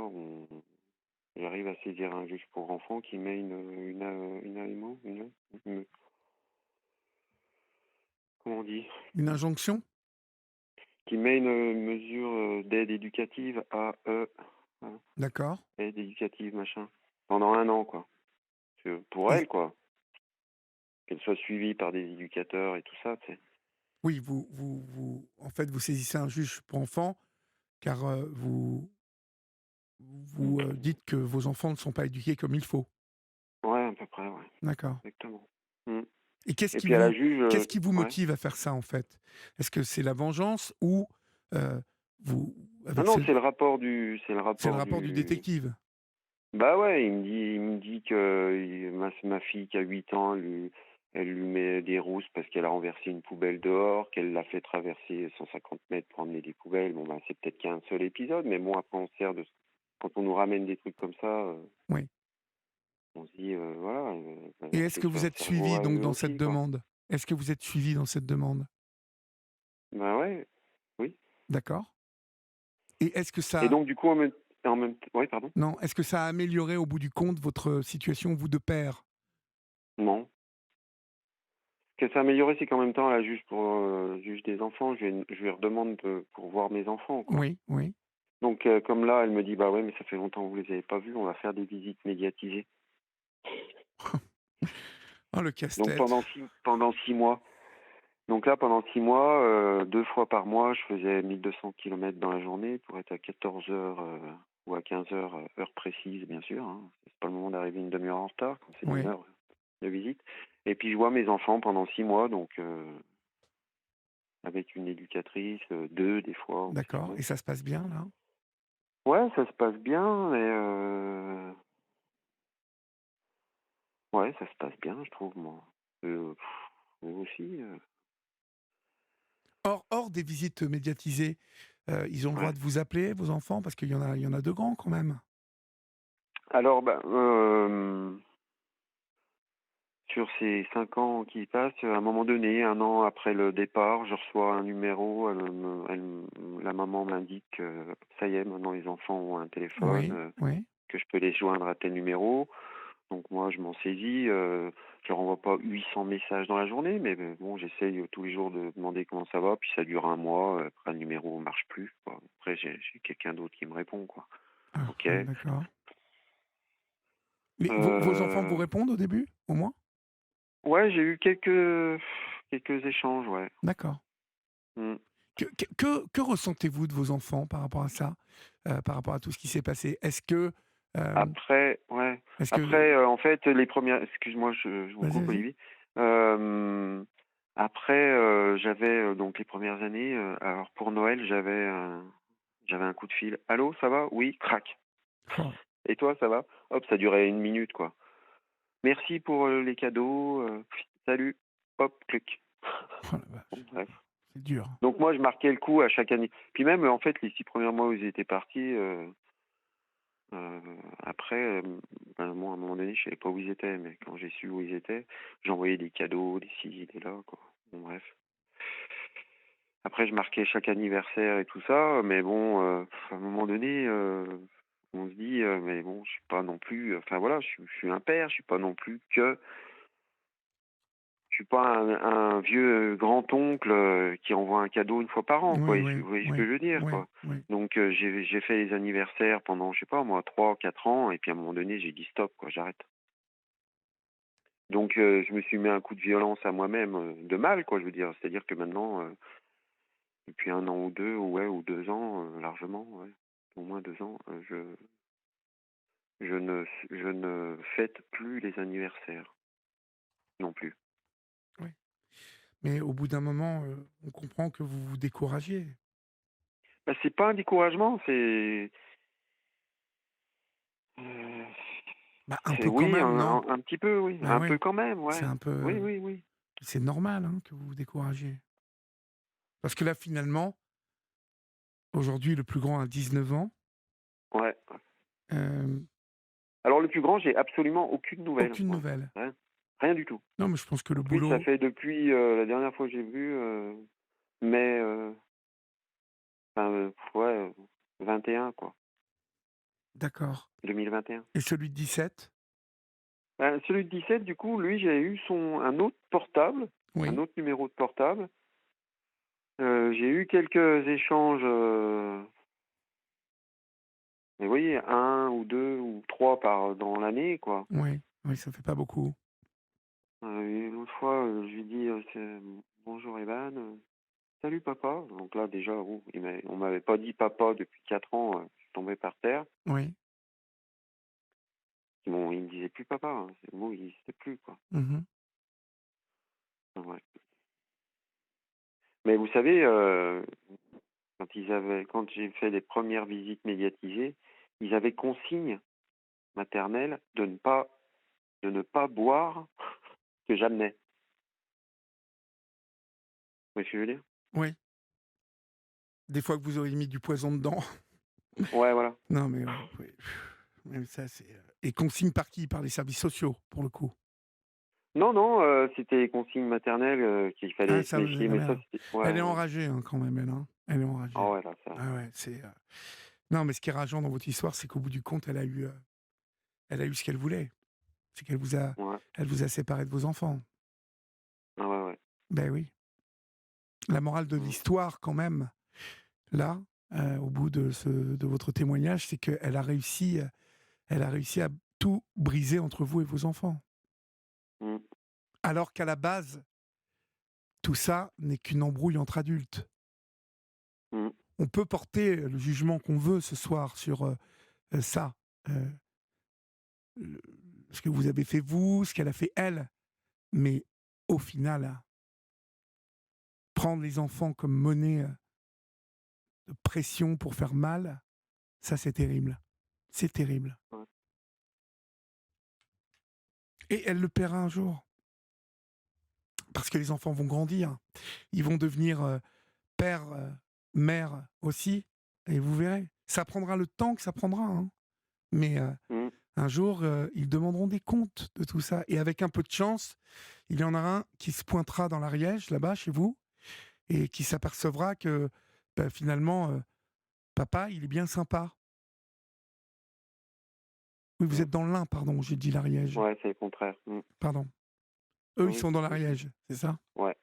j'arrive à saisir un juge pour enfants qui met une AMO, comment on dit, une injonction? qui met une mesure d'aide éducative voilà, D'accord. aide éducative machin, pendant 1 an, quoi. Pour Et elle, quoi, qu'elle soit suivie par des éducateurs et tout ça, tu sais. oui, en fait, vous saisissez un juge pour enfants car vous dites que vos enfants ne sont pas éduqués comme il faut. Ouais, à peu près, ouais, D'accord. exactement. Mm. Et Et puis à la juge, qu'est-ce qui vous ouais. motive à faire ça, en fait? Est-ce que c'est la vengeance ou vous Ah avec non, ce c'est le c'est le rapport rapport du du. détective? Bah ouais, il me dit que ma fille qui a 8 ans, elle lui met des rousses parce qu'elle a renversé une poubelle dehors, qu'elle l'a fait traverser 150 mètres pour emmener des poubelles. Bon, bah, c'est peut-être qu'un seul épisode, mais bon, après, on se sert de. Quand on nous ramène des trucs comme ça, Oui. on se dit, voilà, Et est-ce que peut-être vous leur êtes suivi cerveau à donc eux dans cette aussi, quoi. demande? Est-ce que vous êtes suivi dans cette demande? Bah ouais, oui. D'accord. Et Et donc, du coup, oui, pardon? est-ce que ça a amélioré au bout du compte votre situation, vous, de père? Non. Ce que ça a amélioré, c'est qu'en même temps, la juge juge des enfants, je lui redemande pour voir mes enfants, quoi. Oui, oui. Donc, comme là, elle me dit, bah ouais, mais ça fait longtemps que vous les avez pas vus, on va faire des visites médiatisées. Oh, le Donc, casse-tête. pendant 6 mois. Donc là, pendant 6 mois, 2 fois par mois, je faisais 1 200 kilomètres dans la journée pour être à 14 heures ou à 15 heures, heure précise, bien sûr, hein. C'est pas le moment d'arriver une demi-heure en retard quand c'est une Oui, heure de visite. Et puis, je vois mes enfants pendant 6 mois, donc avec une éducatrice, deux des fois, on sait d'accord. pas. Et ça se passe bien, là? Ouais, ça se passe bien, mais ouais, ça se passe bien, je trouve, moi. Vous aussi. Hors des visites médiatisées, ils ont le droit Ouais. de vous appeler, vos enfants? Parce qu'il y en a de grands quand même. Alors, bah, sur ces 5 ans qui passent, à un moment donné, 1 an après le départ, je reçois un numéro. La maman m'indique que ça y est, maintenant les enfants ont un téléphone, Oui, oui. que je peux les joindre à tel numéro. Donc moi, je m'en saisis. Je leur envoie pas 800 messages dans la journée, mais bon, j'essaye tous les jours de demander comment ça va. Puis ça dure un mois. Après, le numéro marche plus, quoi. Après, j'ai quelqu'un d'autre qui me répond, quoi. Ah, Ok. oui, d'accord. Mais vos enfants vous Euh, répondent au début, au moins? ouais, j'ai eu quelques échanges, ouais. D'accord. Mm. Que ressentez-vous de vos enfants par rapport à ça? Par rapport à tout ce qui s'est passé? Hem, Après, ouais. est-ce que Après, en fait, les premières. Excuse-moi, je vous vas-y, coupe, vas-y. Olivier. Après, j'avais donc les premières années. Alors pour Noël, j'avais un coup de fil. Allô, ça va? Oui, crac. Oh, Et toi, ça va? Hop, ça durait 1 minute, quoi. Merci pour les cadeaux. Salut. Hop, clic. oh la Bon, vache, bref. c'est dur. Donc moi, je marquais le coup à chaque année. Puis même, en fait, les 6 premiers mois où ils étaient partis, après, ben, moi, à un moment donné, je savais pas où ils étaient, mais quand j'ai su où ils étaient, j'envoyais des cadeaux, des ci, des là, quoi. Bon, bref. Après, je marquais chaque anniversaire et tout ça, mais bon, à un moment donné, on se dit, mais bon, je suis pas non plus, enfin voilà, je suis un père, je suis pas non plus que, je suis pas un vieux grand-oncle qui envoie un cadeau 1 fois par an, quoi. Oui, Vous oui, voyez ce que oui, je veux dire, oui, quoi. oui. Donc j'ai fait les anniversaires pendant, je sais pas moi, 3 4 ans, et puis à un moment donné, j'ai dit stop, quoi, j'arrête. Donc je me suis mis un coup de violence à moi-même, de mal, quoi, je veux dire. C'est-à-dire que maintenant, depuis 1 an ou 2, ouais, ou 2 ans, largement, ouais, au moins 2 ans, je ne fête plus les anniversaires non plus. Oui. Mais au bout d'un moment, on comprend que vous vous découragiez. Bah, c'est pas un découragement, euh, Bah, un c'est peu quand oui, même, non? un petit peu, oui, Bah un oui, peu quand même, c'est ouais. un Oui, peu, oui, oui. c'est normal hein, que vous vous découragiez. Parce que là, finalement, aujourd'hui, le plus grand a 19 ans. Ouais. euh, Alors le plus grand, j'ai absolument aucune nouvelle, Aucune moi. nouvelle. Rien, rien du tout. Non, mais je pense que le Donc lui, ça boulot, fait depuis la dernière fois que j'ai vu, mai, enfin, ouais, 21 quoi, d'accord. 2021. Et celui de 17? Celui de 17, du coup, lui, j'ai eu un autre portable, un Oui, autre numéro de portable. J'ai eu quelques échanges, mais vous voyez, un ou deux ou trois dans l'année, quoi. oui, oui, ça fait pas beaucoup. Et l'autre fois, je lui dis bonjour Evan, salut papa. Donc là, déjà, on m'avait pas dit papa depuis 4 ans, je suis tombé par terre. Oui. Bon, il me disait plus papa, hein, le mot, il n'existait plus, quoi. Mhm. Ouais. Mais vous savez, quand j'ai fait les premières visites médiatisées, ils avaient consigne maternelle de ne pas boire ce que j'amenais. Vous voyez ce que je veux dire? Oui. Des fois que vous auriez mis du poison dedans. Ouais, voilà. Non, mais ouais, oui. Mais ça, c'est. Et consigne par qui? Par les services sociaux, pour le coup. Non, non, c'était consigne maternelle qu'il Ah, fallait se ça, méfier, la mais ça, mère. c'était... Elle Ouais, est ouais. enragée, hein, quand même, elle. Hein. Elle est enragée. Ah ouais, là, ça... Ah ouais, c'est. Non, mais ce qui est rageant dans votre histoire, c'est qu'au bout du compte, elle a eu ce qu'elle voulait. C'est Ouais, elle vous a séparé de vos enfants. ah ouais, ouais. Ben oui. La morale de Mm, l'histoire, quand même, là, au bout de votre témoignage, c'est elle a réussi à tout briser entre vous et vos enfants. mm, Alors qu'à la base, tout ça n'est qu'une embrouille entre adultes. mm, On peut porter le jugement qu'on veut ce soir sur ça, euh, le- ce que vous avez fait vous, ce qu'elle a fait elle, mais au final, prendre les enfants comme monnaie de pression pour faire mal, ça c'est terrible. C'est terrible. ouais. Et elle le paiera un jour. Parce que les enfants vont grandir. Ils vont devenir père, mère aussi. Et vous verrez. Ça prendra le temps que ça prendra. Hein. Mais Mm. un jour, ils demanderont des comptes de tout ça. Et avec un peu de chance, il y en aura un qui se pointera dans l'Ariège, là-bas, chez vous, et qui s'apercevra que finalement, papa, il est bien sympa. Oui, vous Mm. êtes dans l'Ain, pardon, j'ai dit l'Ariège. Ouais, c'est le contraire. Mm. Pardon. Eux, ils Oui, sont dans c'est ça. l'Ariège, c'est ça? Ouais.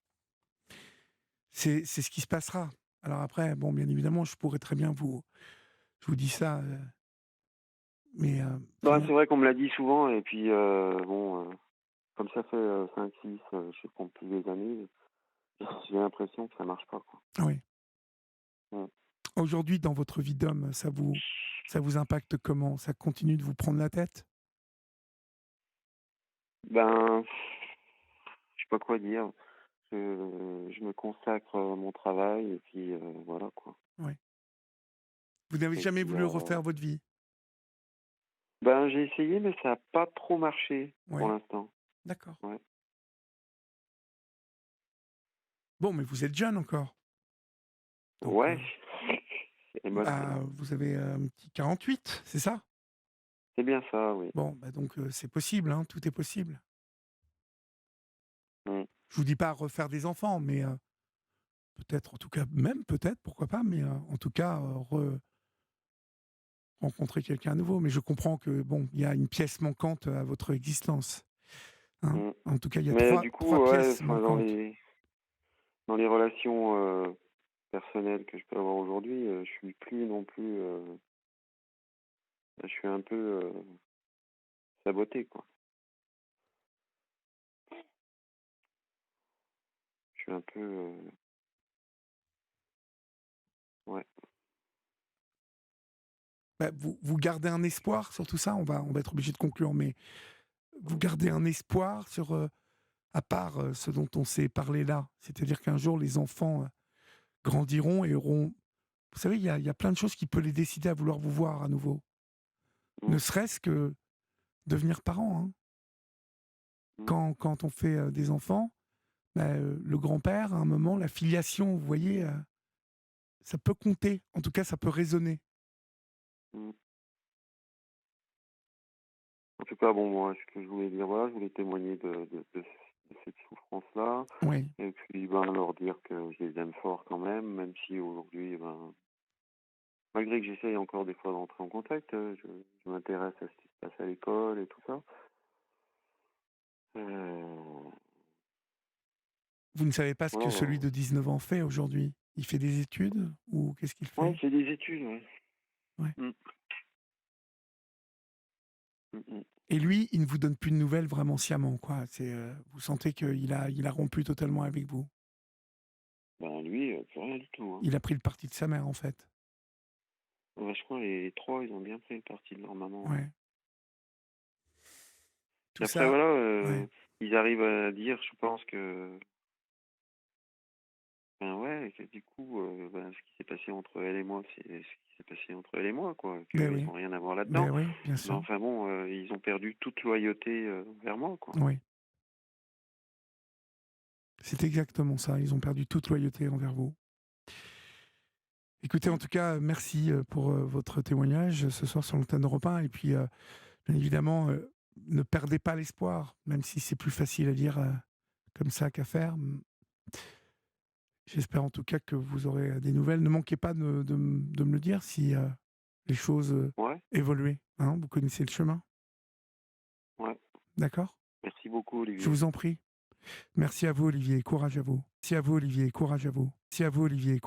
C'est ce qui se passera. Alors après, bon, bien évidemment, je pourrais très bien je vous dis ça, mais Bah, c'est vrai qu'on me l'a dit souvent, et puis, bon, comme ça fait 5-6, je compte plus les années, j'ai l'impression que ça marche pas, quoi. oui. Mm. Aujourd'hui, dans votre vie d'homme, ça vous impacte comment? Ça continue de vous prendre la tête? Ben, je sais pas quoi dire. Je me consacre à mon travail, et puis, voilà, quoi. Oui. Vous n'avez Et jamais puis, voulu refaire votre vie? ben, j'ai essayé, mais ça a pas trop marché pour Oui. l'instant. D'accord. Ouais. Bon, mais vous êtes jeune encore. Donc, Ouais. Et moi, c'est là. vous avez un petit 48, c'est ça? C'est bien ça, oui. Bon, bah donc c'est possible, hein, tout est possible. Mm. Je vous dis pas refaire des enfants, mais peut-être, en tout cas, même peut-être, pourquoi pas, mais en tout cas, rencontrer quelqu'un à nouveau. Mais je comprends que bon, il y a une pièce manquante à votre existence. Hein. Mm. En tout cas, il y a Mais du trois coup, ouais, pièces enfin, dans manquantes. les relations personnelles que je peux avoir aujourd'hui, je suis plus non plus. Je suis un peu saboté, quoi. Je suis un peu. Ouais. vous gardez un espoir sur tout ça? On va être obligé de conclure, mais vous gardez un espoir sur, à part, ce dont on s'est parlé là? C'est-à-dire qu'un jour les enfants, grandiront et auront vous savez, il y a plein de choses qui peuvent les décider à vouloir vous voir à nouveau. Mmh. Ne serait-ce que devenir parent, hein. Mmh. Quand on fait, des enfants, le grand-père, à un moment, la filiation, vous voyez, ça peut compter. En tout cas, ça peut résonner. Mmh. En tout cas, bon, moi, ce que je voulais dire, voilà, je voulais témoigner de cette souffrance-là. Oui. Et puis, ben, leur dire que je les aime fort quand même si aujourd'hui, ben, malgré que j'essaye encore des fois d'entrer en contact, je m'intéresse à ce qui se passe à l'école et tout ça. Euh, Vous ne savez pas ce que celui voilà. de 19 ans fait aujourd'hui? Il fait des études ou qu'est-ce qu'il Ouais, fait? c'est des études, ouais. Ouais. Mm. Mm, mm. Et lui, il ne vous donne plus de nouvelles vraiment sciemment, quoi? Vous sentez qu'il a rompu totalement avec vous? Ben, lui, plus rien du tout, hein. Il a pris le parti de sa mère, en fait? Ouais, je crois les trois, ils ont bien pris une partie de leur maman, ouais. Ouais. Et Tout après, ça voilà, ouais. ils arrivent à dire, je pense que, ben ouais, que du coup, ben, ce qui s'est passé entre elle et moi, c'est ce qui s'est passé entre elle et moi, quoi, Beh, qu'ils oui. n'ont rien à voir là-dedans. Beh, oui, bien Mais sûr. enfin bon, ils ont perdu toute loyauté vers moi, quoi. Oui. C'est exactement ça. Ils ont perdu toute loyauté envers vous. Écoutez, en Mm. tout cas, merci, pour, votre témoignage, ce soir sur l'antenne d'Europe 1 et puis, bien évidemment, ne perdez pas l'espoir, même si c'est plus facile à dire, comme ça qu'à faire. J'espère en tout cas que vous aurez, des nouvelles. Ne manquez pas de me le dire si, les choses, Ouais, évoluaient, hein. Vous connaissez le chemin, ouais. d'accord? Merci beaucoup, Je Olivier. vous en prie. Merci à vous Olivier, courage à vous. Merci à vous Olivier, courage à vous. Merci à vous Olivier, courage